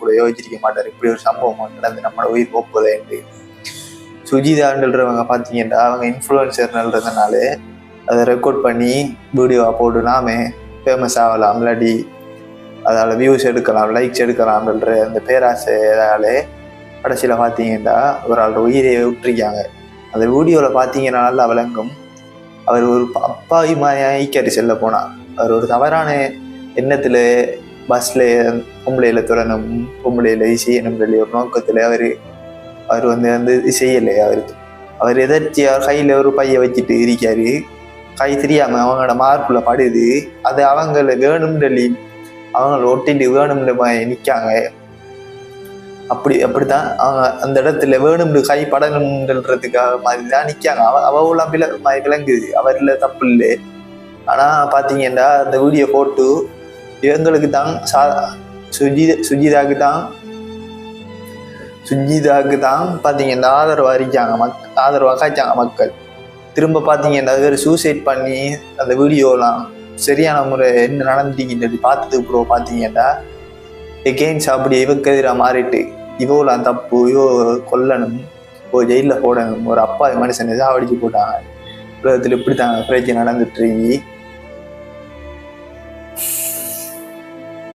கூட யோசிச்சிருக்க மாட்டார் இப்படி ஒரு சம்பவம் நடந்து நம்மளோட உயிர் போகுதேன்ட்டு. சுஜிதான்றவங்க பார்த்தீங்கன்னா அவங்க இன்ஃப்ளூயன்சர்ன்றதுனால அதை ரெக்கார்ட் பண்ணி வீடியோவாக போட்டு நாமே ஃபேமஸ் ஆகலாம், இல்லாட்டி அதால் வியூஸ் எடுக்கலாம், லைக்ஸ் எடுக்கலாம்ன்ற அந்த பேராசையால் கடைசியில் பார்த்தீங்கன்னா ஒரு ஆள் உயிரை விட்டுருக்காங்க. அந்த வீடியோவில் பார்த்தீங்கன்னா நல்லா விளங்கும். அவர் ஒரு அப்பாவி மாய்க்காரு செல்ல போனால். அவர் ஒரு தவறான எண்ணத்தில் பஸ்ஸில் பொம்பளையில் துறணும், பொம்பளையில் செய்யணும் சொல்லி ஒரு நோக்கத்தில் அவர் வந்து செய்யலை. அவர் எதாச்சியாக கையில் ஒரு பையை வச்சுட்டு இருக்காரு. கை தெரியாமல் அவங்களோட மார்க்குள்ள படுது. அது அவங்கள வேணும் சொல்லி அவங்கள ஒட்டிட்டு வேணும்னு நிற்காங்க. அப்படித்தான் அவங்க அந்த இடத்துல வேணும்னு கை படணுன்றதுக்காக மாதிரி தான் நிற்காங்க. அவெல்லாம் விளங்குது, அவரில் தப்பு இல்லை. ஆனால் பார்த்தீங்கன்னா அந்த வீடியோ போட்டு இவங்களுக்கு தான் சுஜிதாக்கு தான் பார்த்தீங்கன்னா ஆதரவாக காய்ச்சாங்க மக்கள். திரும்ப பார்த்தீங்கன்னா வேறு சூசைட் பண்ணி அந்த வீடியோலாம் சரியான முறை என்ன நடந்துக்கின்றது பார்த்ததுக்கு அப்புறம் பார்த்தீங்கன்னா எகெயின்ஸ் அப்படி இவக்கு எதிராக மாறிட்டு இவோலாம் தப்பு, இவோ கொல்லணும், இப்போ ஜெயிலில் போடணும், ஒரு அப்பா மனுஷன் சாவடிச்சு போட்டாங்க. உலகத்தில் இப்படி தாங்க பிரச்சனை நடந்துட்டு